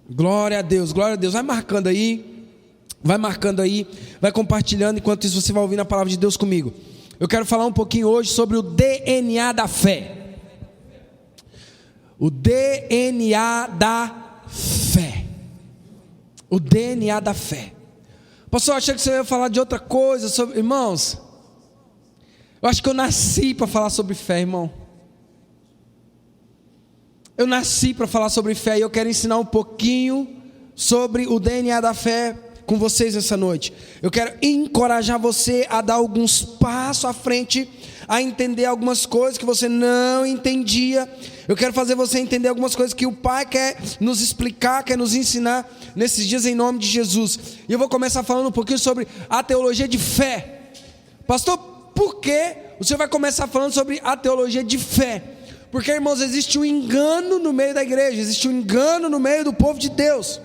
Glória a Deus, glória a Deus. Vai marcando aí, vai compartilhando. Enquanto isso você vai ouvindo a palavra de Deus comigo. Eu quero falar um pouquinho hoje sobre o DNA da fé. O DNA da fé. O DNA da fé. Pastor, eu achei que você ia falar de outra coisa sobre... Irmãos, eu acho que eu nasci para falar sobre fé, irmão. Eu nasci para falar sobre fé e eu quero ensinar um pouquinho sobre o DNA da fé com vocês essa noite. Eu quero encorajar você a dar alguns passos à frente, a entender algumas coisas que você não entendia. Eu quero fazer você entender algumas coisas que o Pai quer nos explicar, quer nos ensinar nesses dias em nome de Jesus. E eu vou começar falando um pouquinho sobre a teologia de fé. Pastor, por que o senhor vai começar falando sobre a teologia de fé? Porque, irmãos, existe um engano no meio da igreja, existe um engano no meio do povo de Deus.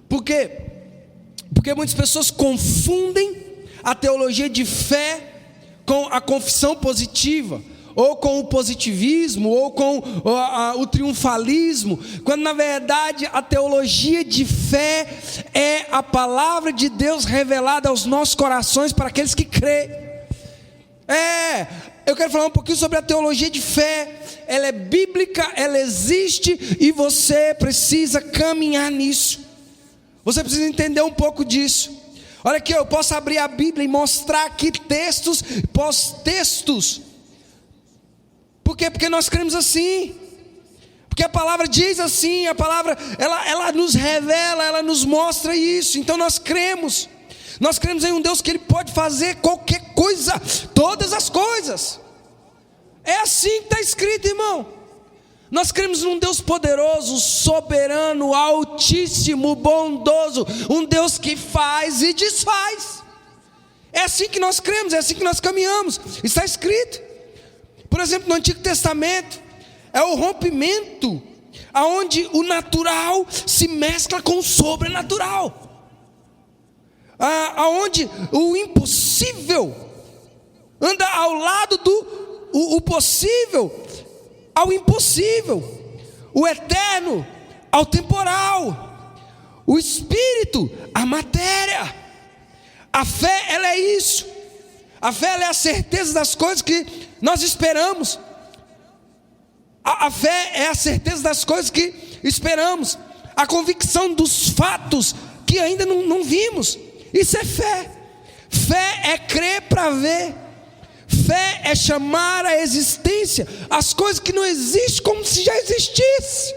Por quê? Porque muitas pessoas confundem a teologia de fé com a confissão positiva, ou com o positivismo, ou com o triunfalismo, quando na verdade a teologia de fé é a palavra de Deus revelada aos nossos corações para aqueles que creem. Eu quero falar um pouquinho sobre a teologia de fé. Ela é bíblica, ela existe e você precisa caminhar nisso. Você precisa entender um pouco disso. Olha aqui, eu posso abrir a Bíblia e mostrar aqui textos, pós-textos. Por quê? Porque nós cremos assim. Porque a palavra diz assim, a palavra, ela nos revela, ela nos mostra isso. Então nós cremos. Nós cremos em um Deus que Ele pode fazer qualquer coisa, todas as coisas. É assim que está escrito, irmão. Nós cremos num Deus poderoso, soberano, altíssimo, bondoso. Um Deus que faz e desfaz. É assim que nós cremos, é assim que nós caminhamos. Está escrito. Por exemplo, no Antigo Testamento, é o rompimento, onde o natural se mescla com o sobrenatural. Aonde o impossível anda ao lado do o possível ao impossível, o eterno ao temporal, o espírito à matéria. A fé, ela é isso. A fé, ela é a certeza das coisas que nós esperamos. A fé é a certeza das coisas que esperamos, a convicção dos fatos que ainda não vimos. Isso é fé. Fé é crer para ver. Fé é chamar à existência as coisas que não existem como se já existisse.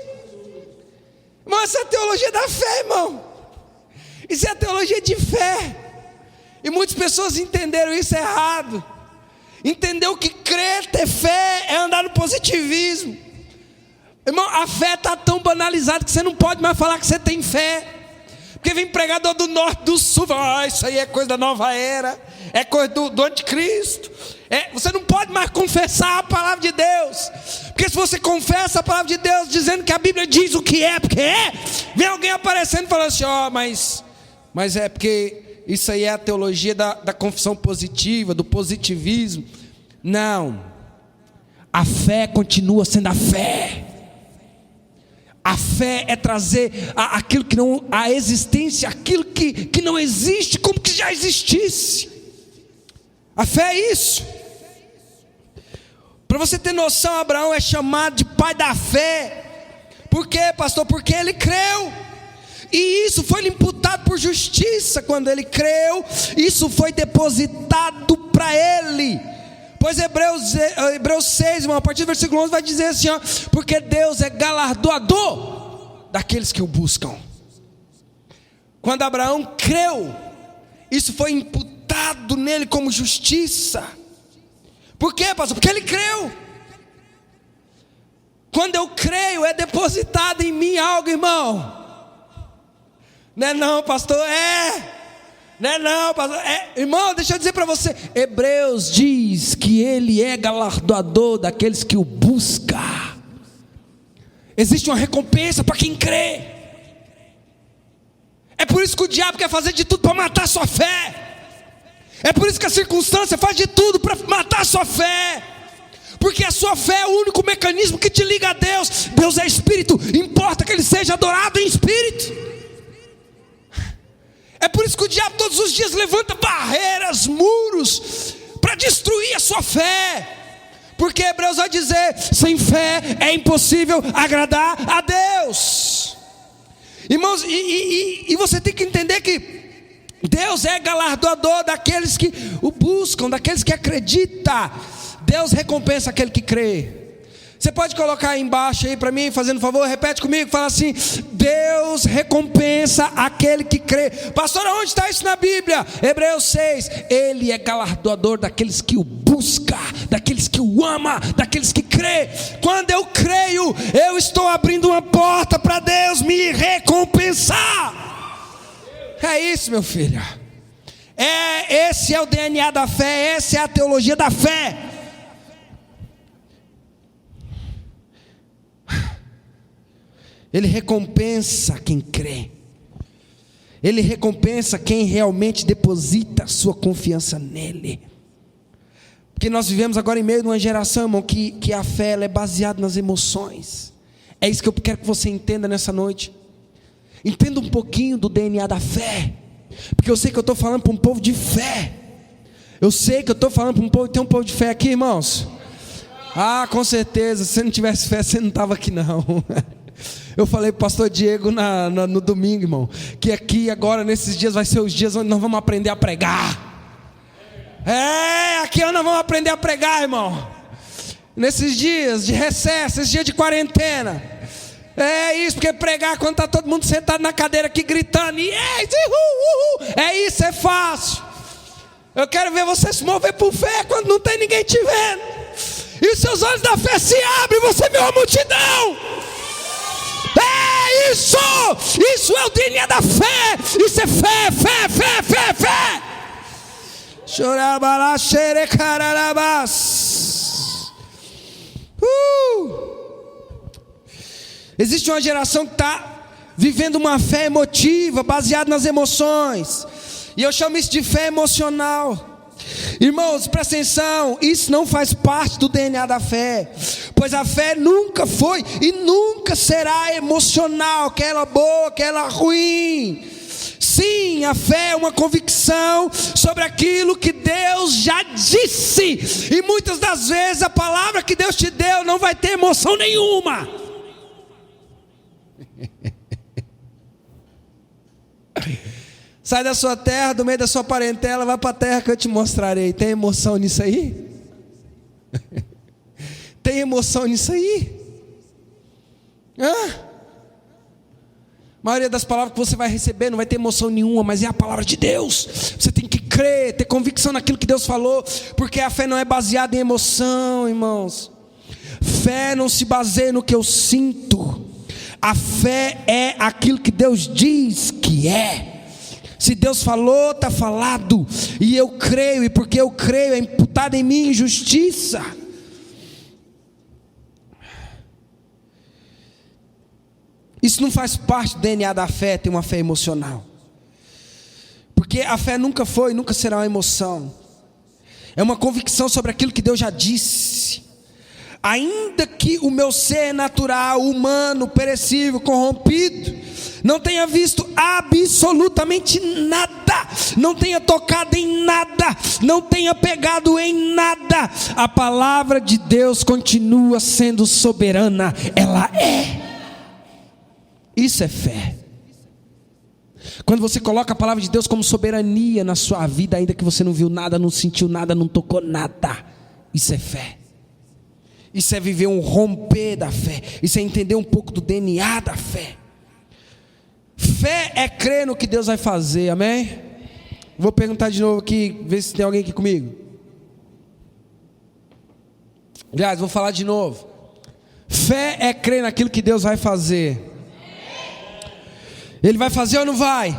Mas essa é a teologia da fé, irmão. Isso é a teologia de fé. E muitas pessoas entenderam isso errado. Entendeu que crer, ter fé é andar no positivismo. Irmão, a fé está tão banalizada que você não pode mais falar que você tem fé. Porque vem pregador do norte, do sul, isso aí é coisa da nova era, é coisa do anticristo. Você não pode mais confessar a palavra de Deus. Porque se você confessa a palavra de Deus dizendo que a Bíblia diz o que é, porque vem alguém aparecendo e falando assim, mas é porque isso aí é a teologia da confissão positiva, do positivismo. Não, a fé continua sendo a fé. A fé é trazer aquilo que não, a existência, aquilo que não existe, como que já existisse. A fé é isso. Para você ter noção, Abraão é chamado de pai da fé. Por quê, pastor? Porque ele creu. E isso foi lhe imputado por justiça. Quando ele creu, isso foi depositado para ele. Pois Hebreus 6, irmão, a partir do versículo 11 vai dizer assim, porque Deus é galardoador daqueles que o buscam. Quando Abraão creu, isso foi imputado nele como justiça. Por quê, pastor? Porque ele creu. Quando eu creio, é depositado em mim algo, irmão. Não é não, pastor, Não, pastor. Irmão, deixa eu dizer para você, Hebreus diz que ele é galardoador daqueles que o buscam. Existe uma recompensa para quem crê. É por isso que o diabo quer fazer de tudo para matar a sua fé. É por isso que a circunstância faz de tudo para matar a sua fé. porque a sua fé é o único mecanismo que te liga a Deus. Deus é espírito, importa que ele seja adorado em espírito. É por isso que o diabo todos os dias levanta barreiras, muros, para destruir a sua fé. Porque Hebreus vai dizer: sem fé é impossível agradar a Deus. Irmãos, e você tem que entender que Deus é galardoador daqueles que o buscam, daqueles que acreditam. Deus recompensa aquele que crê. Você pode colocar aí embaixo aí para mim, fazendo favor, repete comigo, fala assim: Deus recompensa aquele que crê. Pastor, onde está isso na Bíblia? Hebreus 6, Ele é galardoador daqueles que o buscam, daqueles que o amam, daqueles que crê. Quando eu creio, eu estou abrindo uma porta para Deus me recompensar. É isso, meu filho. Esse é o DNA da fé, essa é a teologia da fé. Ele recompensa quem crê. Ele recompensa quem realmente deposita sua confiança nele. Porque nós vivemos agora em meio de uma geração, irmão, que a fé ela é baseada nas emoções. É isso que eu quero que você entenda nessa noite. Entenda um pouquinho do DNA da fé. Porque eu sei que eu estou falando para um povo de fé. Eu sei que eu estou falando para um povo. Tem um povo de fé aqui, irmãos? Ah, com certeza. Se você não tivesse fé, você não estava aqui não. Eu falei para o pastor Diego no domingo, irmão, que aqui agora nesses dias vai ser os dias onde nós vamos aprender a pregar. Aqui nós vamos aprender a pregar, irmão. Nesses dias de recesso, esses dias de quarentena. É isso, porque pregar quando está todo mundo sentado na cadeira aqui gritando, é isso, é fácil. Eu quero ver você se mover por fé quando não tem ninguém te vendo. E os seus olhos da fé se abrem e você vê uma multidão. É isso! Isso é o DNA da fé! Isso é fé, fé, fé, fé, fé! Chorabala, xerecararabás. Existe uma geração que está vivendo uma fé emotiva, baseada nas emoções. E eu chamo isso de fé emocional. Irmãos, presta atenção, isso não faz parte do DNA da fé, pois a fé nunca foi e nunca será emocional, aquela boa, aquela ruim. Sim, a fé é uma convicção sobre aquilo que Deus já disse, e muitas das vezes a palavra que Deus te deu não vai ter emoção nenhuma. Sai da sua terra, do meio da sua parentela, vai para a terra que eu te mostrarei. Tem emoção nisso aí? Tem emoção nisso aí? A maioria das palavras que você vai receber não vai ter emoção nenhuma, mas é a palavra de Deus. Você tem que crer, ter convicção naquilo que Deus falou, porque a fé não é baseada em emoção, irmãos. Fé não se baseia no que eu sinto. A fé é aquilo que Deus diz que é. Se Deus falou, está falado. E eu creio, e porque eu creio, é imputada em mim justiça. Isso não faz parte do DNA da fé, ter uma fé emocional. Porque a fé nunca foi, nunca será uma emoção. É uma convicção sobre aquilo que Deus já disse. Ainda que o meu ser natural, humano, perecível, corrompido, não tenha visto absolutamente nada, não tenha tocado em nada, não tenha pegado em nada, a palavra de Deus continua sendo soberana, ela é. Isso é fé. Quando você coloca a palavra de Deus como soberania na sua vida, ainda que você não viu nada, não sentiu nada, não tocou nada, isso é fé. Isso é viver um romper da fé. Isso é entender um pouco do DNA da fé. Fé é crer no que Deus vai fazer, amém? Vou perguntar de novo aqui, ver se tem alguém aqui comigo. Aliás, vou falar de novo. Fé é crer naquilo que Deus vai fazer. Ele vai fazer ou não vai?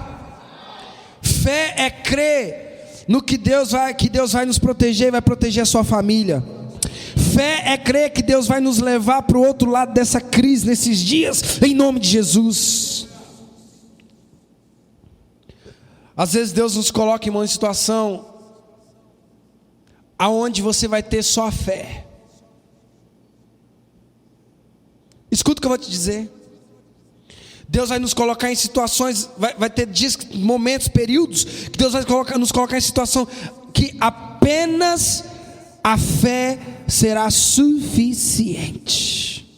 Fé é crer no que Deus vai nos proteger, vai proteger a sua família. Fé é crer que Deus vai nos levar para o outro lado dessa crise nesses dias, em nome de Jesus. Às vezes Deus nos coloca em uma situação aonde você vai ter só a fé. Escuta o que eu vou te dizer. Deus vai nos colocar em situações, vai ter dias, momentos, períodos, que Deus vai nos colocar em situação que apenas a fé será suficiente.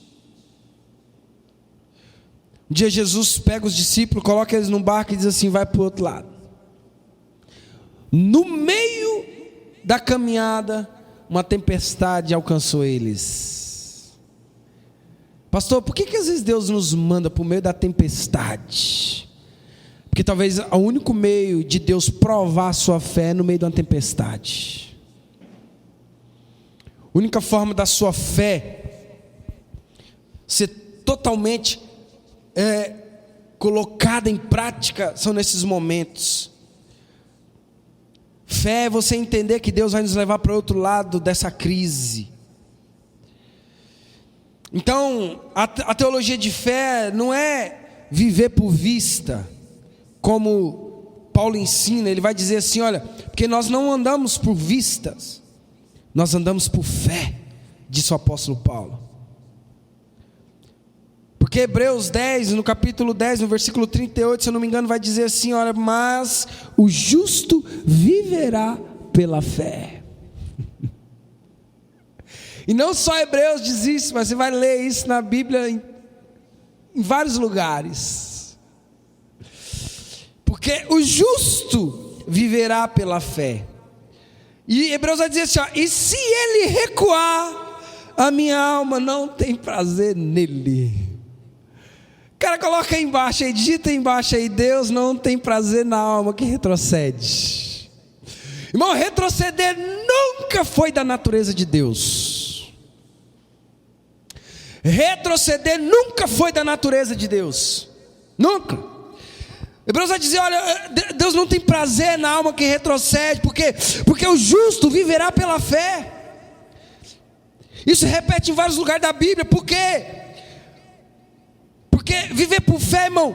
Um dia Jesus pega os discípulos, coloca eles num barco e diz assim: vai para o outro lado. No meio da caminhada, uma tempestade alcançou eles. Pastor, por que às vezes Deus nos manda para o meio da tempestade? Porque talvez o único meio de Deus provar a sua fé é no meio de uma tempestade. A única forma da sua fé ser totalmente colocada em prática são nesses momentos. Fé é você entender que Deus vai nos levar para o outro lado dessa crise. Então, a teologia de fé não é viver por vista, como Paulo ensina. Ele vai dizer assim: olha, porque nós não andamos por vistas, nós andamos por fé, disse o apóstolo Paulo. Porque Hebreus 10, no capítulo 10, no versículo 38, se eu não me engano, vai dizer assim: olha, mas o justo viverá pela fé. E não só Hebreus diz isso, mas você vai ler isso na Bíblia em vários lugares. Porque o justo viverá pela fé. E Hebreus vai dizer assim: ó, e se ele recuar, a minha alma não tem prazer nele. Cara, coloca aí embaixo aí, digita aí embaixo aí: Deus não tem prazer na alma que retrocede. Irmão, retroceder nunca foi da natureza de Deus. Retroceder nunca foi da natureza de Deus. Nunca. Hebreus vai dizer: olha, Deus não tem prazer na alma que retrocede, porque o justo viverá pela fé. Isso repete em vários lugares da Bíblia. Por quê? Porque viver por fé, irmão,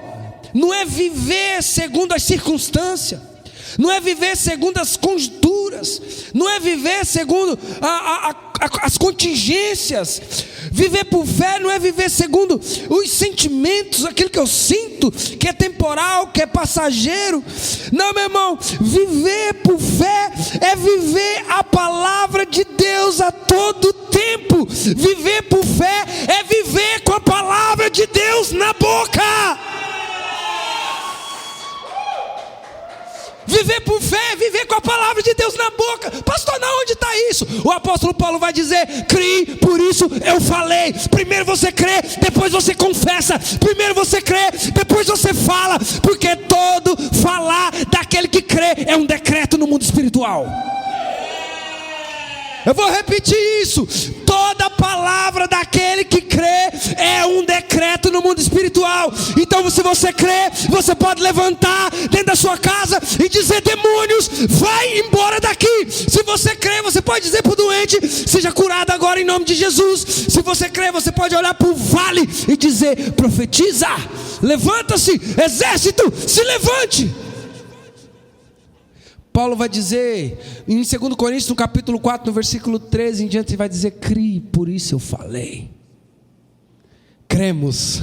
não é viver segundo as circunstâncias, não é viver segundo as conjunturas, não é viver segundo as contingências. Viver por fé não é viver segundo os sentimentos, aquilo que eu sinto, que é temporal, que é passageiro. Não, meu irmão, viver por fé é viver a palavra de Deus a todo tempo. Viver por fé é viver com a palavra de Deus na boca. Viver por fé, viver com a palavra de Deus na boca. Pastor, não, onde está isso? O apóstolo Paulo vai dizer: criei, por isso eu falei. Primeiro você crê, depois você confessa. Primeiro você crê, depois você fala. Porque todo falar daquele que crê é um decreto no mundo espiritual. Eu vou repetir isso: toda palavra daquele que crê é um decreto no mundo espiritual. Então, se você crê, você pode levantar dentro da sua casa e dizer: demônios, vai embora daqui. Se você crê, você pode dizer para o doente: seja curado agora em nome de Jesus. Se você crê, você pode olhar para o vale e dizer: profetiza, levanta-se, exército, se levante. Paulo vai dizer em 2 Coríntios, no capítulo 4, no versículo 13 em diante, ele vai dizer: crie, por isso eu falei. Cremos,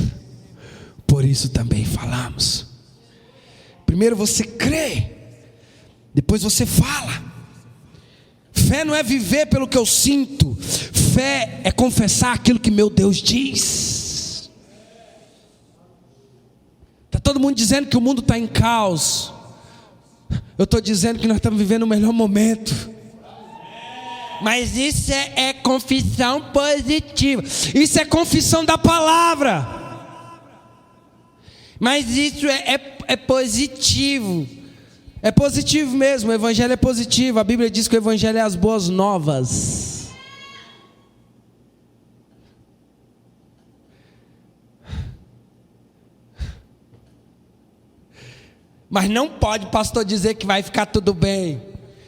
por isso também falamos. Primeiro você crê, depois você fala. Fé não é viver pelo que eu sinto. Fé é confessar aquilo que meu Deus diz. Está todo mundo dizendo que o mundo está em caos. Eu estou dizendo que nós estamos vivendo o melhor momento. Mas isso é confissão positiva. Isso é confissão da palavra. Mas isso é positivo. É positivo mesmo, o evangelho é positivo. A Bíblia diz que o evangelho é as boas novas. Mas não pode pastor dizer que vai ficar tudo bem.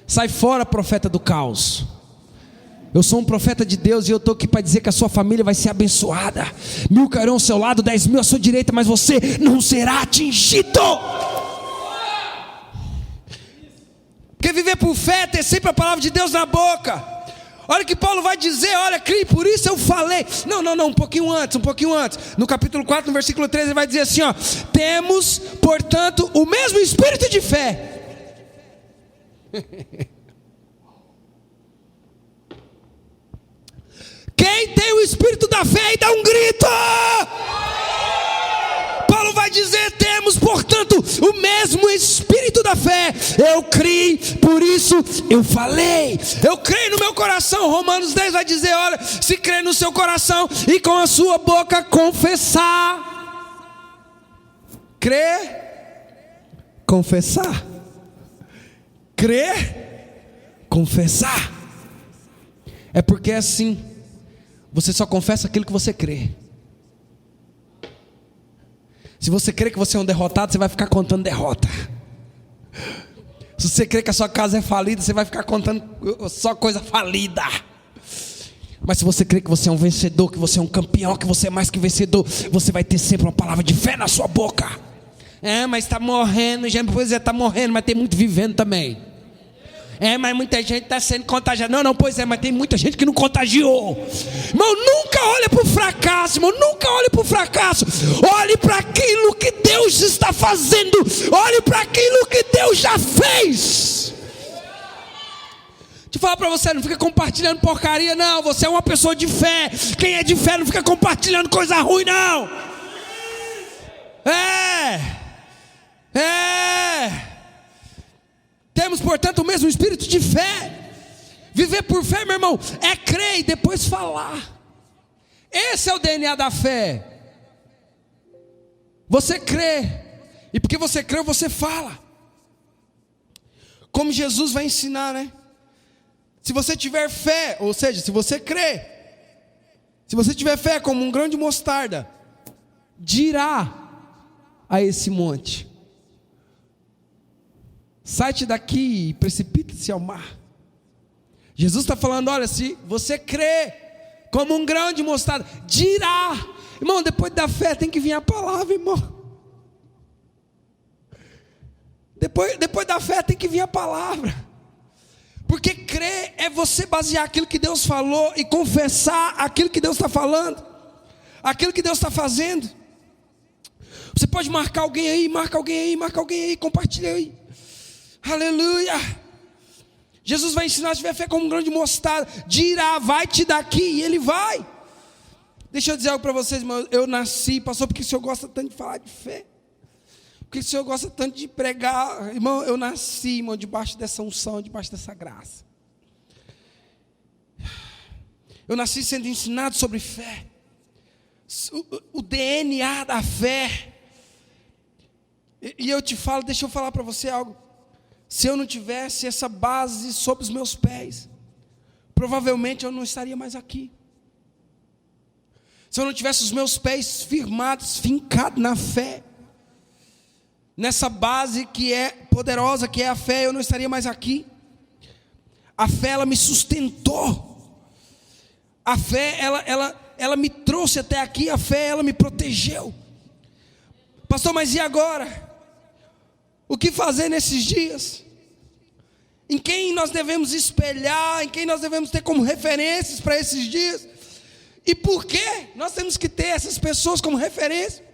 Sai fora, profeta do caos. Eu sou um profeta de Deus e eu estou aqui para dizer que a sua família vai ser abençoada. 1000 cairão ao seu lado, 10.000 à sua direita, mas você não será atingido. Porque viver por fé é ter sempre a palavra de Deus na boca. Olha que Paulo vai dizer, olha, crie, por isso eu falei. Não, um pouquinho antes. No capítulo 4, no versículo 13, ele vai dizer assim, ó: temos, portanto, o mesmo espírito de fé. Quem tem o espírito da fé aí dá um grito. Paulo vai dizer, temos, portanto, o mesmo espírito da fé. Eu criei, por isso eu falei. Eu creio no meu coração. Romanos 10 vai dizer, olha, se crer no seu coração e com a sua boca confessar. Crer, confessar. Crer, confessar. É porque assim, você só confessa aquilo que você crê. Se você crê que você é um derrotado, você vai ficar contando derrota. Se você crê que a sua casa é falida, você vai ficar contando só coisa falida. Mas se você crê que você é um vencedor, que você é um campeão, que você é mais que vencedor, você vai ter sempre uma palavra de fé na sua boca. Mas está morrendo, já pois está morrendo, mas tem muito vivendo também. Mas muita gente está sendo contagiada. Não, pois é, mas tem muita gente que não contagiou. Irmão, nunca olhe para o fracasso, irmão, nunca olhe para o fracasso. Olhe para aquilo que Deus está fazendo. Olhe para aquilo que Deus já fez. Deixa eu falar para você, não fica compartilhando porcaria não. Você é uma pessoa de fé. Quem é de fé não fica compartilhando coisa ruim não. Temos, portanto, o mesmo espírito de fé. Viver por fé, meu irmão, é crer e depois falar. Esse é o DNA da fé. Você crê, e porque você crê, você fala. Como Jesus vai ensinar, né? Se você tiver fé, ou seja, se você crê, se você tiver fé como um grão de mostarda, dirá a esse monte: sai-te daqui e precipita-se ao mar. Jesus está falando, olha, se você crê como um grão de mostarda, dirá. Irmão, depois da fé tem que vir a palavra, irmão. Depois da fé tem que vir a palavra. Porque crer é você basear aquilo que Deus falou e confessar aquilo que Deus está falando, aquilo que Deus está fazendo. Você pode marcar alguém aí, marca alguém aí, compartilha aí. Aleluia. Jesus vai ensinar, se tiver fé como um grão de mostarda, dirá, vai-te daqui, e ele vai. Deixa eu dizer algo para vocês, irmão. Eu nasci, pastor, porque o senhor gosta tanto de falar de fé? Porque o senhor gosta tanto de pregar? Irmão, eu nasci, irmão, debaixo dessa unção, debaixo dessa graça. Eu nasci sendo ensinado sobre fé. O DNA da fé. E eu te falo, deixa eu falar para você algo. Se eu não tivesse essa base sob os meus pés, provavelmente eu não estaria mais aqui. Se eu não tivesse os meus pés firmados, fincados na fé, nessa base que é poderosa, que é a fé, eu não estaria mais aqui. A fé, ela me sustentou. A fé, ela me trouxe até aqui. A fé, ela me protegeu. Pastor, mas e agora? O que fazer nesses dias? Em quem nós devemos espelhar? Em quem nós devemos ter como referências para esses dias? E por que nós temos que ter essas pessoas como referência?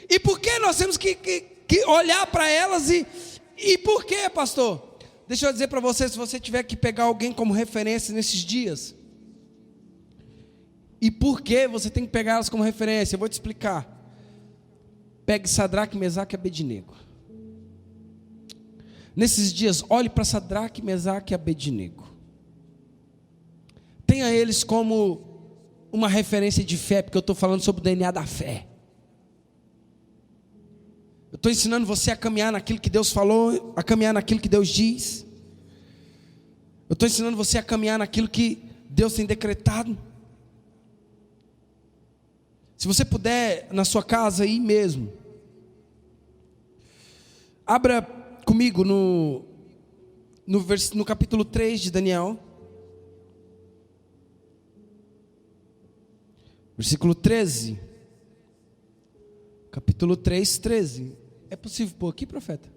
E por que nós temos que olhar para elas? E por que, pastor? Deixa eu dizer para você, se você tiver que pegar alguém como referência nesses dias, e por que você tem que pegar elas como referência? Eu vou te explicar. Pegue Sadraque, Mesaque e Abednego. Nesses dias, olhe para Sadraque, Mesaque e Abednego. Tenha eles como uma referência de fé, porque eu estou falando sobre o DNA da fé. Eu estou ensinando você a caminhar naquilo que Deus falou, a caminhar naquilo que Deus diz. Eu estou ensinando você a caminhar naquilo que Deus tem decretado. Se você puder, na sua casa aí mesmo, abra comigo no capítulo 3 de Daniel. Versículo 13. Capítulo 3, 13. É possível pôr aqui, profeta?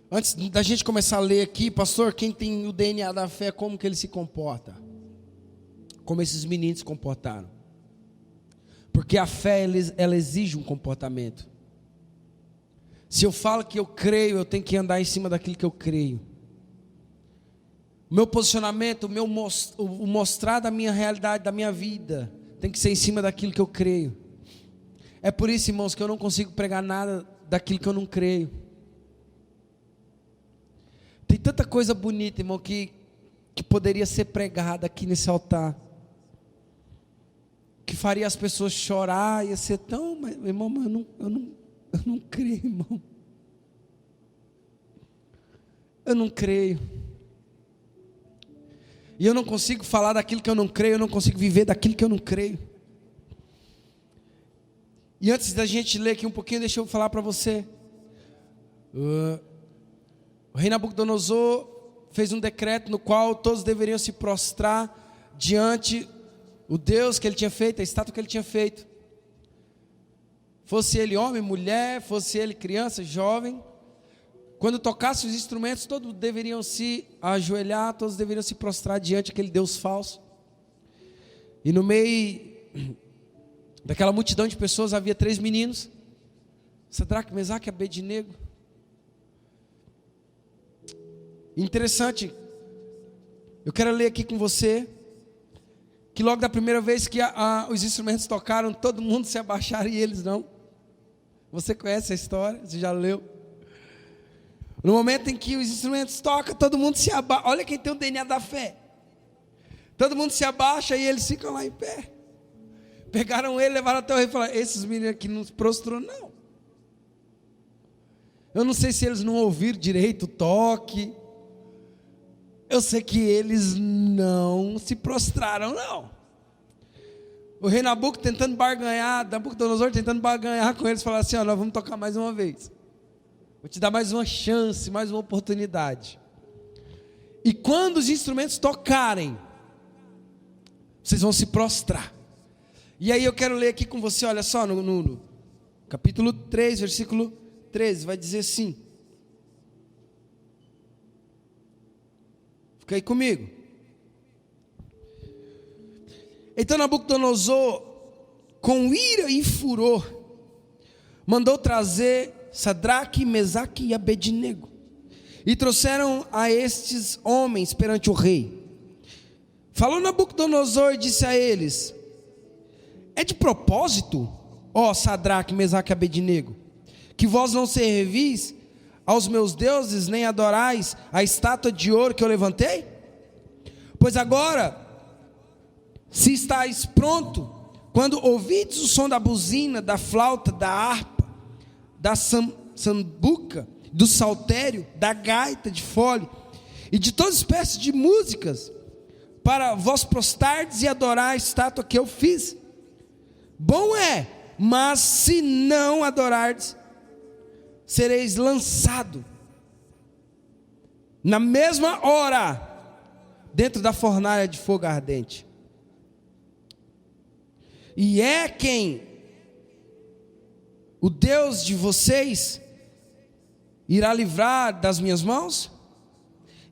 Antes da gente começar a ler aqui, pastor, quem tem o DNA da fé, como que ele se comporta? Como esses meninos se comportaram? Porque a fé, ela exige um comportamento. Se eu falo que eu creio, eu tenho que andar em cima daquilo que eu creio. O meu posicionamento, o mostrar da minha realidade, da minha vida, tem que ser em cima daquilo que eu creio. É por isso, irmãos, que eu não consigo pregar nada daquilo que eu não creio. Tem tanta coisa bonita, irmão, que poderia ser pregada aqui nesse altar, que faria as pessoas chorar, ia ser tão, mas, irmão, eu não creio, irmão. Eu não creio. E eu não consigo falar daquilo que eu não creio, eu não consigo viver daquilo que eu não creio. E antes da gente ler aqui um pouquinho, deixa eu falar para você. O rei Nabucodonosor fez um decreto no qual todos deveriam se prostrar diante o Deus que ele tinha feito, a estátua que ele tinha feito. Fosse ele homem, mulher, fosse ele criança, jovem. Quando tocasse os instrumentos, todos deveriam se ajoelhar, todos deveriam se prostrar diante daquele Deus falso. E no meio daquela multidão de pessoas havia 3 meninos, Sadraque, Mesaque e Abednego. Interessante, eu quero ler aqui com você, que logo da primeira vez que os instrumentos tocaram, todo mundo se abaixaram e eles não. Você conhece a história, você já leu. No momento em que os instrumentos tocam, todo mundo se abaixa. Olha quem tem o DNA da fé. Todo mundo se abaixa e eles ficam lá em pé. Pegaram ele, levaram até o rei e falaram: esses meninos aqui não se prostrou, não. Eu não sei se eles não ouviram direito o toque. Eu sei que eles não se prostraram, não. O rei Nabucodonosor tentando barganhar com eles, falou assim: ó, nós vamos tocar mais uma vez. Vou te dar mais uma chance, mais uma oportunidade. E quando os instrumentos tocarem, vocês vão se prostrar. E aí eu quero ler aqui com você, olha só, no capítulo 3, versículo 13, vai dizer assim. Fica aí comigo. Então Nabucodonosor, com ira e furor, mandou trazer Sadraque, Mesaque e Abednego, e trouxeram a estes homens perante o rei. Falou Nabucodonosor e disse a eles: é de propósito, ó Sadraque, Mesaque e Abednego, que vós não servis aos meus deuses, nem adorais a estátua de ouro que eu levantei? Pois agora, se estáis pronto, quando ouvides o som da buzina, da flauta, da harpa, da sambuca, do saltério, da gaita de fole e de toda espécie de músicas, para vós prostardes e adorar a estátua que eu fiz, bom é. Mas se não adorardes, sereis lançado na mesma hora dentro da fornalha de fogo ardente. E é quem o Deus de vocês irá livrar das minhas mãos?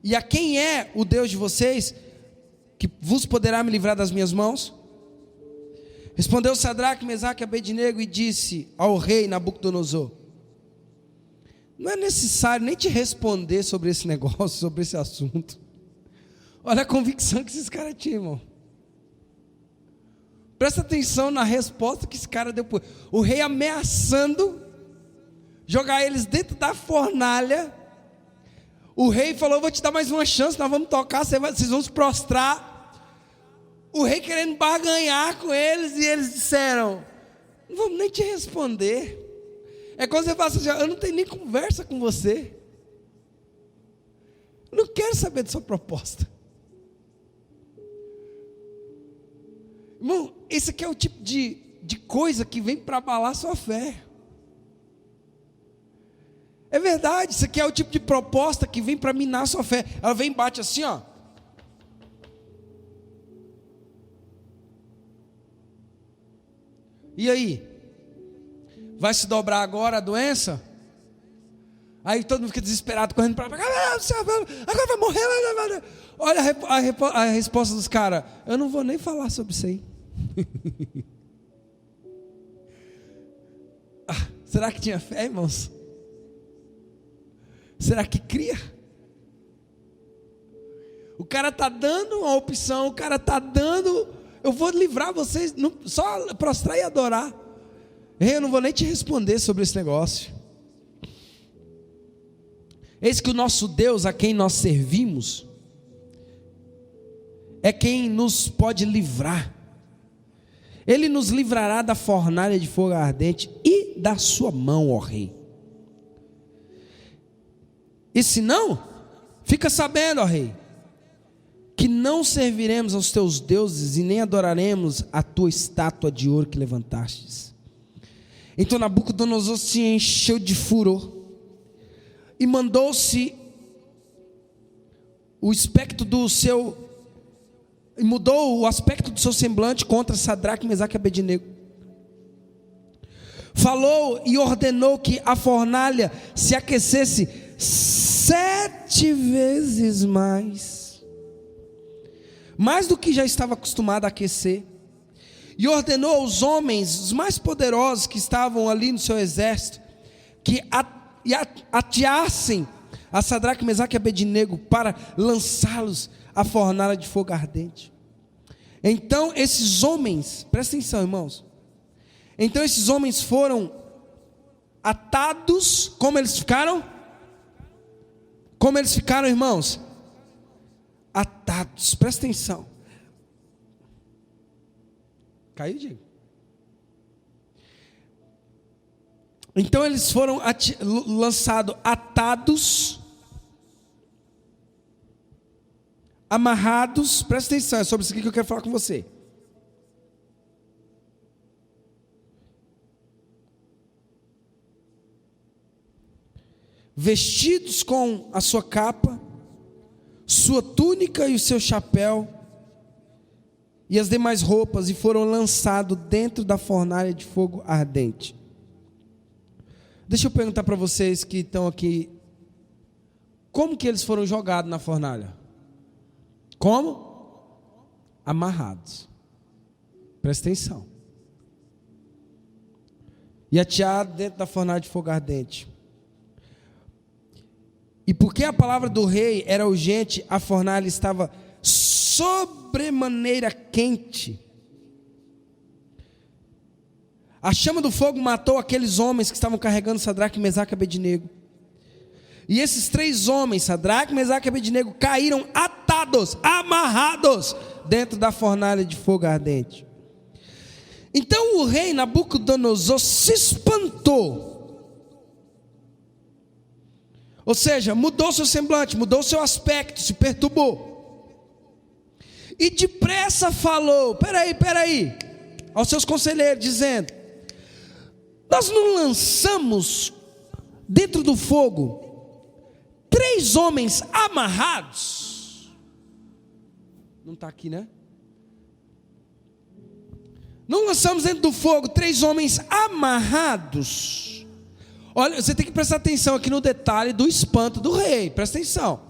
E a quem é o Deus de vocês que vos poderá me livrar das minhas mãos? Respondeu Sadraque, Mesaque e Abednego e disse ao rei Nabucodonosor: não é necessário nem te responder sobre esse negócio, sobre esse assunto. Olha a convicção que esses caras tinham, irmão. Presta atenção na resposta que esse cara deu. O rei ameaçando jogar eles dentro da fornalha. O rei falou: vou te dar mais uma chance, nós vamos tocar, vocês vão se prostrar. O rei querendo barganhar com eles, e eles disseram: não vamos nem te responder. É quando você fala assim: eu não tenho nem conversa com você, eu não quero saber da sua proposta. Irmão, esse aqui é o tipo de coisa que vem para abalar a sua fé. É verdade, isso aqui é o tipo de proposta que vem para minar a sua fé. Ela vem e bate assim, ó. E aí? Vai se dobrar agora a doença? Aí todo mundo fica desesperado, correndo para cá. Agora vai morrer. Olha a resposta dos caras. Eu não vou nem falar sobre isso aí. Será que tinha fé, irmãos? Será que cria? O cara está dando uma opção, o cara está dando, eu vou livrar vocês, só prostrar e adorar. Eu não vou nem te responder sobre esse negócio. Eis que o nosso Deus, a quem nós servimos, é quem nos pode livrar. Ele nos livrará da fornalha de fogo ardente e da sua mão, ó rei. E se não, fica sabendo, ó rei, que não serviremos aos teus deuses e nem adoraremos a tua estátua de ouro que levantastes. Então Nabucodonosor se encheu de furor e mandou-se o aspecto do seu, e mudou o aspecto do seu semblante contra Sadraque, Mesaque e Abednego. Falou e ordenou que a fornalha se aquecesse 7 vezes mais do que já estava acostumado a aquecer. E ordenou aos homens, os mais poderosos que estavam ali no seu exército, que ateassem a Sadraque, Mesaque e Abednego para lançá-los à fornalha de fogo ardente. Então esses homens, presta atenção, irmãos. Então esses homens foram atados. Como eles ficaram? Como eles ficaram, irmãos? Atados, presta atenção. Caiu, Diego? Então eles foram lançados atados, amarrados. Presta atenção, é sobre isso aqui que eu quero falar com você. Vestidos com a sua capa, sua túnica e o seu chapéu e as demais roupas, e foram lançados dentro da fornalha de fogo ardente. Deixa eu perguntar para vocês que estão aqui, como que eles foram jogados na fornalha? Como? Amarrados. Presta atenção. E ateados dentro da fornalha de fogo ardente. E porque a palavra do rei era urgente, a fornalha estava sobremaneira quente. A chama do fogo matou aqueles homens que estavam carregando Sadraque, Mesaque e Abednego. E esses 3 homens, Sadraque, Mesaque e Abednego, caíram atados, amarrados dentro da fornalha de fogo ardente. Então o rei Nabucodonosor se espantou. Ou seja, mudou seu semblante, mudou seu aspecto, se perturbou. E depressa falou, peraí, aos seus conselheiros, dizendo: nós não lançamos dentro do fogo 3 homens amarrados? Não está aqui, né? Não lançamos dentro do fogo 3 homens amarrados? Olha, você tem que prestar atenção aqui no detalhe do espanto do rei. Presta atenção.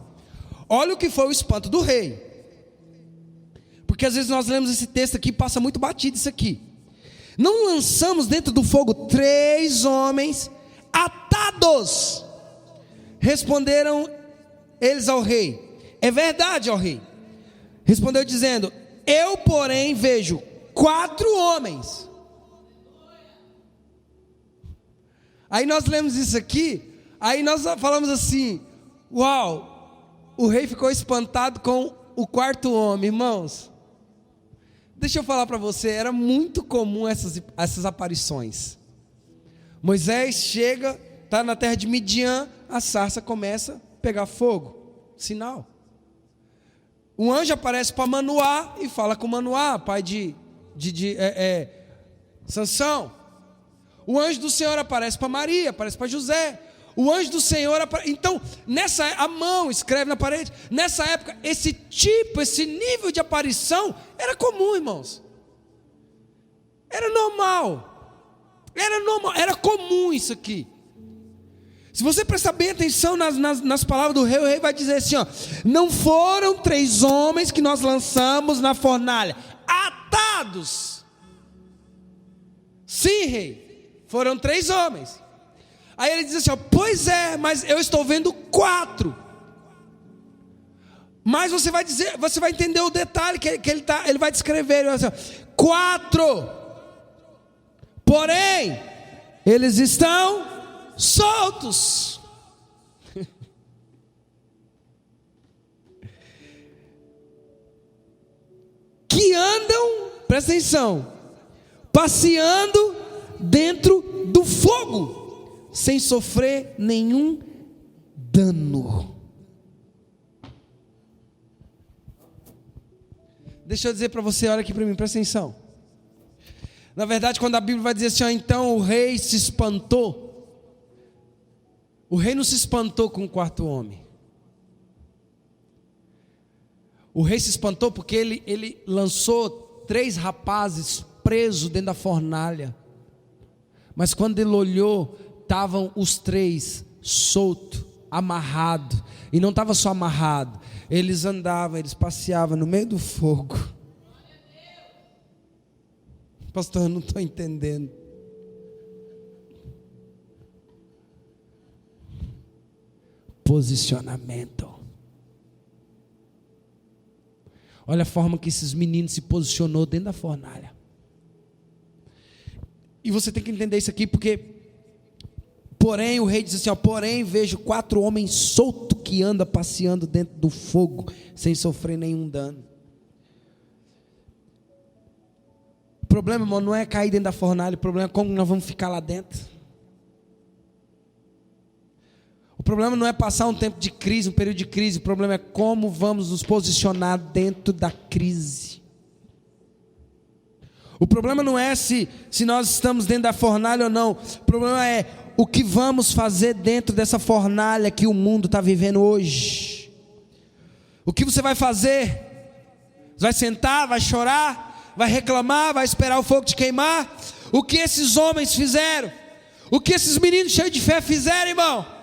Olha o que foi o espanto do rei. Porque às vezes nós lemos esse texto aqui e passa muito batido isso aqui. Não lançamos dentro do fogo 3 homens atados? Responderam eles ao rei: é verdade, ó rei. Respondeu dizendo: eu, porém, vejo 4 homens. Aí nós lemos isso aqui, aí nós falamos assim: uau, o rei ficou espantado com o 4º homem. Irmãos, deixa eu falar para você, era muito comum essas aparições. Moisés chega, está na terra de Midian, a sarça começa a pegar fogo, sinal. Um anjo aparece para Manoá e fala com Manoá, pai de Sansão. O anjo do Senhor aparece para Maria, aparece para José. o anjo do Senhor, então, a mão escreve na parede. Nessa época, esse nível de aparição era comum, irmãos. Era normal, era comum isso aqui. Se você prestar bem atenção nas palavras do rei, o rei vai dizer assim, ó: não foram 3 homens que nós lançamos na fornalha, atados. Sim, rei, foram 3 homens. Aí ele diz assim, ó: pois é, mas eu estou vendo 4. Mas você vai entender o detalhe que ele vai descrever. Ele vai dizer, 4. Porém, eles estão soltos. Que andam, presta atenção, passeando dentro do fogo, sem sofrer nenhum dano. Deixa eu dizer para você, olha aqui para mim, presta atenção. Na verdade, quando a Bíblia vai dizer assim, ó, então o rei se espantou. O rei não se espantou com o 4º homem. O rei se espantou porque ele lançou 3 rapazes presos dentro da fornalha. Mas quando ele olhou, estavam os 3 soltos, amarrados. E não estava só amarrado, eles andavam, eles passeavam no meio do fogo. Pastor, eu não estou entendendo. Posicionamento. Olha a forma que esses meninos se posicionou dentro da fornalha. E você tem que entender isso aqui, porque porém, o rei diz assim, ó: porém vejo 4 homens soltos que andam passeando dentro do fogo, sem sofrer nenhum dano. O problema, irmão, não é cair dentro da fornalha, o problema é como nós vamos ficar lá dentro. O problema não é passar um tempo de crise, um período de crise, o problema é como vamos nos posicionar dentro da crise. O problema não é se nós estamos dentro da fornalha ou não, o problema é o que vamos fazer dentro dessa fornalha que o mundo está vivendo hoje. O que você vai fazer? Vai sentar, vai chorar, vai reclamar, vai esperar o fogo te queimar? O que esses homens fizeram? O que esses meninos cheios de fé fizeram, irmão?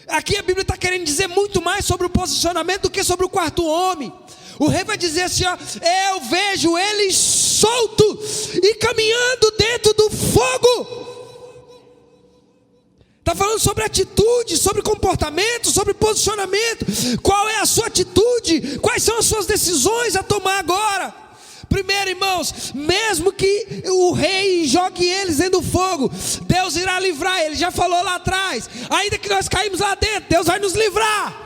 Aqui a Bíblia está querendo dizer muito mais sobre o posicionamento do que sobre o 4º homem. O rei vai dizer assim, ó: eu vejo eles soltos e caminhando dentro do fogo. Está falando sobre atitude, sobre comportamento, sobre posicionamento. Qual é a sua atitude? Quais são as suas decisões a tomar agora? Primeiro, irmãos, mesmo que o rei jogue eles dentro do fogo, Deus irá livrar. Ele já falou lá atrás, ainda que nós caímos lá dentro, Deus vai nos livrar.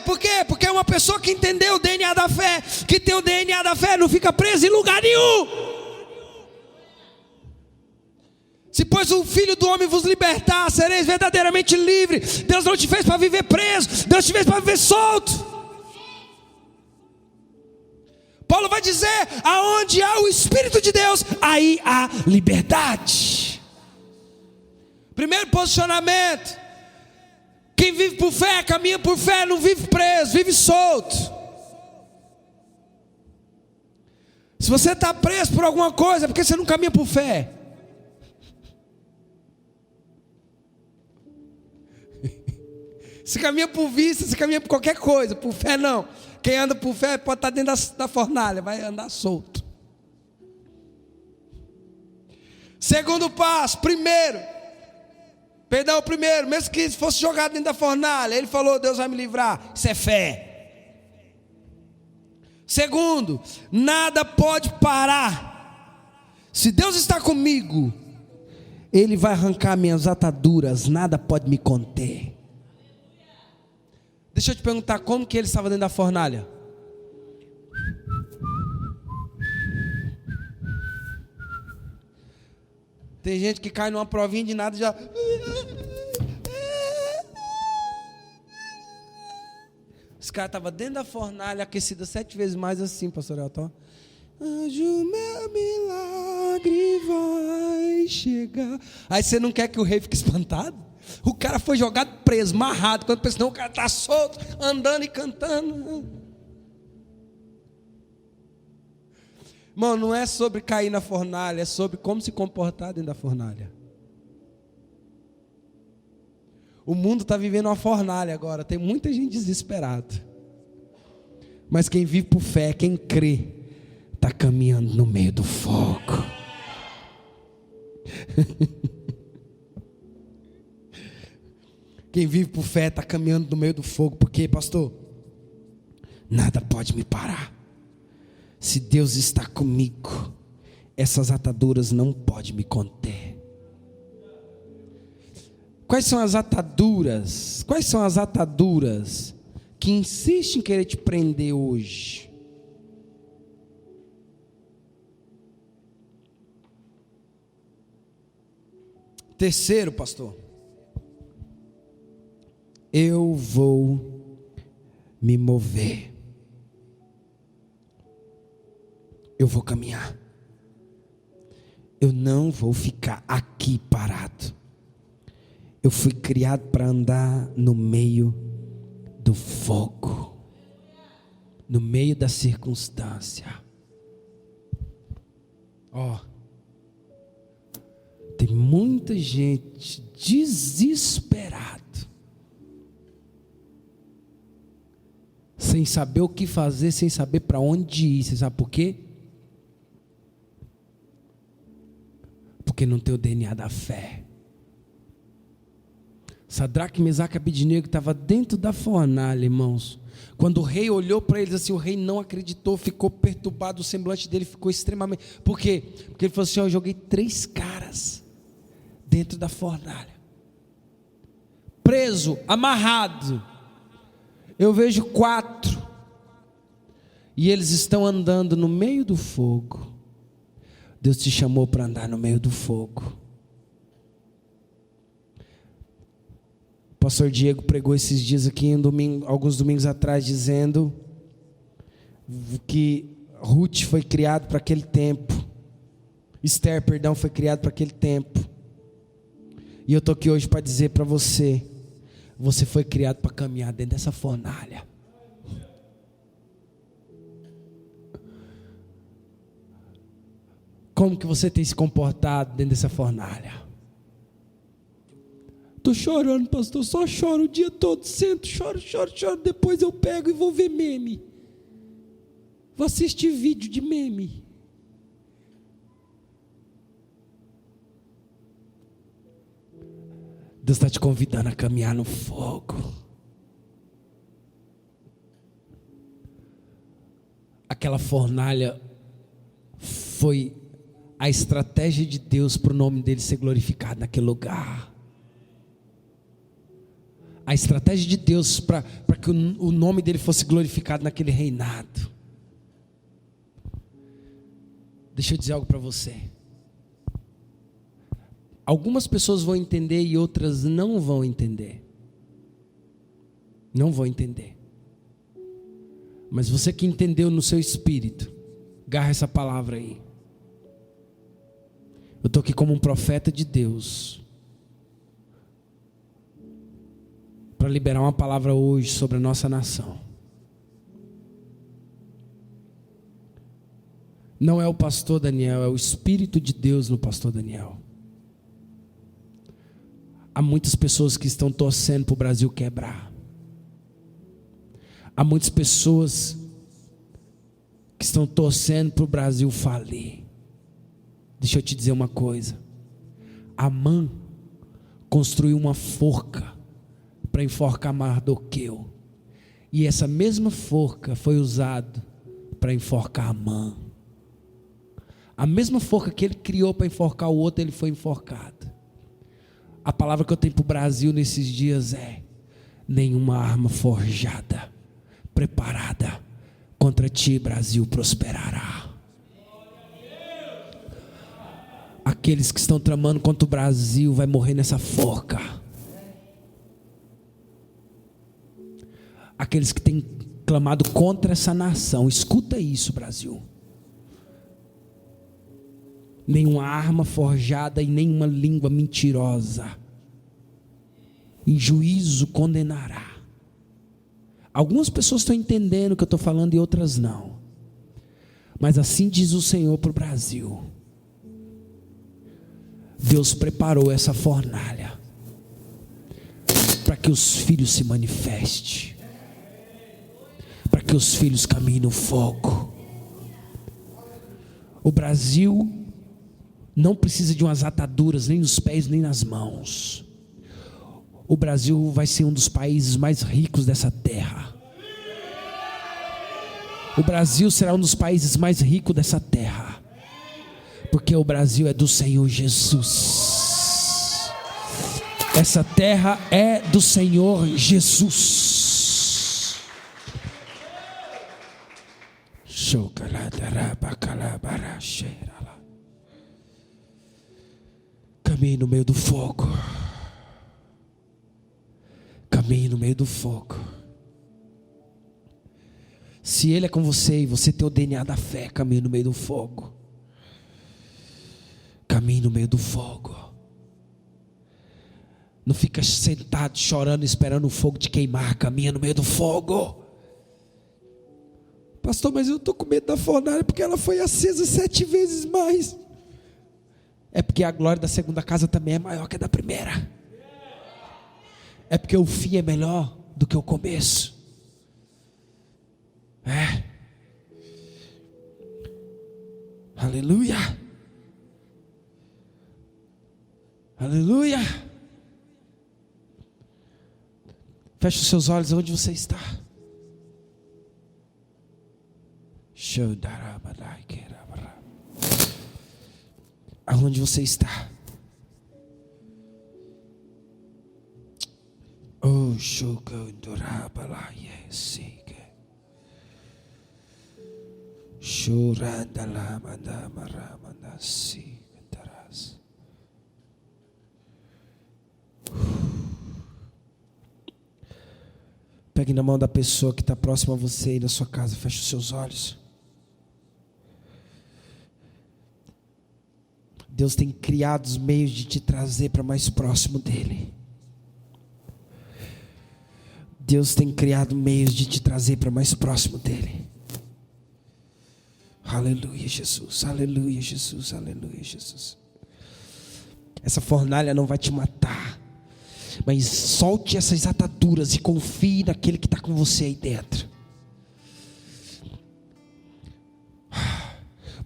Por quê? Porque uma pessoa que entendeu o DNA da fé, que tem o DNA da fé, não fica preso em lugar nenhum. Se pois o Filho do Homem vos libertar, sereis verdadeiramente livres. Deus não te fez para viver preso, Deus te fez para viver solto. Paulo vai dizer, aonde há o Espírito de Deus, aí há liberdade. Primeiro posicionamento: quem vive por fé, caminha por fé, não vive preso, vive solto. Se você está preso por alguma coisa, é porque você não caminha por fé. Você caminha por vista, você caminha por qualquer coisa, por fé não. Quem anda por fé pode estar dentro da fornalha, vai andar solto. Segundo passo, primeiro, mesmo que fosse jogado dentro da fornalha, ele falou, Deus vai me livrar, isso é fé. Segundo, nada pode parar. Se Deus está comigo, Ele vai arrancar minhas ataduras, nada pode me conter. Deixa eu te perguntar, como que ele estava dentro da fornalha? Tem gente que cai numa provinha de nada e já... Esse cara estava dentro da fornalha, aquecida 7 vezes mais assim, pastor Elton. Anjo, meu milagre vai chegar. Aí você não quer que o rei fique espantado? O cara foi jogado preso, amarrado. Quando pensa, não, o cara está solto, andando e cantando. Irmão, não é sobre cair na fornalha, é sobre como se comportar dentro da fornalha. O mundo está vivendo uma fornalha agora, tem muita gente desesperada. Mas quem vive por fé, quem crê, está caminhando no meio do fogo. Quem vive por fé está caminhando no meio do fogo. Porque, pastor, nada pode me parar. Se Deus está comigo, essas ataduras não podem me conter. Quais são as ataduras? Quais são as ataduras que insistem em querer te prender hoje? Terceiro, pastor, eu vou me mover. Eu vou caminhar. Eu não vou ficar aqui parado. Eu fui criado para andar no meio do fogo, no meio da circunstância. Tem muita gente desesperada, sem saber o que fazer, sem saber para onde ir. Você sabe por quê? Porque não tem o DNA da fé. Sadraque, Mesaque e Abednego estavam dentro da fornalha, irmãos. Quando o rei olhou para eles assim, o rei não acreditou, ficou perturbado, o semblante dele ficou extremamente... Por quê? Porque ele falou assim, eu joguei 3 caras dentro da fornalha, preso, amarrado. Eu vejo 4, e eles estão andando no meio do fogo. Deus te chamou para andar no meio do fogo. O pastor Diego pregou esses dias aqui, alguns domingos atrás, dizendo que Ruth foi criado para aquele tempo. Esther, perdão, foi criado para aquele tempo. E eu estou aqui hoje para dizer para você, você foi criado para caminhar dentro dessa fornalha. Como que você tem se comportado dentro dessa fornalha? Estou chorando, pastor, só choro o dia todo, sento, choro, depois eu pego e vou ver meme. Vou assistir vídeo de meme. Deus está te convidando a caminhar no fogo. Aquela fornalha foi a estratégia de Deus para o nome dele ser glorificado naquele lugar. A estratégia de Deus para que o nome dele fosse glorificado naquele reinado. Deixa eu dizer algo para você. Algumas pessoas vão entender e outras não vão entender. Não vão entender. Mas você que entendeu no seu espírito, agarra essa palavra aí. Eu estou aqui como um profeta de Deus, para liberar uma palavra hoje sobre a nossa nação. Não é o pastor Daniel, é o Espírito de Deus no pastor Daniel. Há muitas pessoas que estão torcendo para o Brasil quebrar. Há muitas pessoas que estão torcendo para o Brasil falir. Deixa eu te dizer uma coisa. Amã construiu uma forca para enforcar Mardoqueu. E essa mesma forca foi usada para enforcar Amã. A mesma forca que ele criou para enforcar o outro, ele foi enforcado. A palavra que eu tenho para o Brasil nesses dias é: nenhuma arma forjada, preparada contra ti, Brasil, prosperará. Aqueles que estão tramando contra o Brasil vai morrer nessa forca. Aqueles que têm clamado contra essa nação, escuta isso, Brasil. Nenhuma arma forjada e nenhuma língua mentirosa em juízo condenará. Algumas pessoas estão entendendo o que eu estou falando e outras não. Mas assim diz o Senhor para o Brasil. Deus preparou essa fornalha para que os filhos se manifestem, para que os filhos caminhem no fogo. O Brasil não precisa de umas ataduras nem nos pés nem nas mãos. O Brasil vai ser um dos países mais ricos dessa terra. O Brasil será um dos países mais ricos dessa terra, porque o Brasil é do Senhor Jesus. Essa terra é do Senhor Jesus. Caminhe no meio do fogo. Caminhe no meio do fogo. Se Ele é com você e você tem o DNA da fé, caminhe no meio do fogo. Caminhe no meio do fogo. Não fica sentado chorando, esperando o fogo te queimar. Caminha no meio do fogo. Pastor, mas eu estou com medo da fornalha porque ela foi acesa 7 vezes mais. É porque a glória da segunda casa também é maior que a da primeira. É porque o fim é melhor do que o começo. É. Aleluia. Aleluia. Feche os seus olhos onde você está. Aonde você está? Oh, pegue na mão da pessoa que está próxima a você aí na sua casa. Feche os seus olhos. Deus tem criado os meios de te trazer para mais próximo dEle. Deus tem criado meios de te trazer para mais próximo dEle. Aleluia, Jesus. Aleluia, Jesus. Aleluia, Jesus. Essa fornalha não vai te matar, mas solte essas ataduras e confie naquele que está com você aí dentro.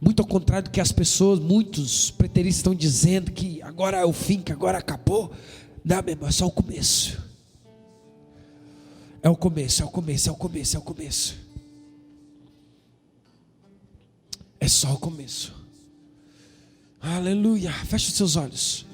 Muito ao contrário do que as pessoas, muitos preteristas estão dizendo, que agora é o fim, que agora acabou. Não, meu irmão, é só o começo. É o começo, é o começo, é o começo, é o começo. É só o começo. Aleluia. Feche os seus olhos.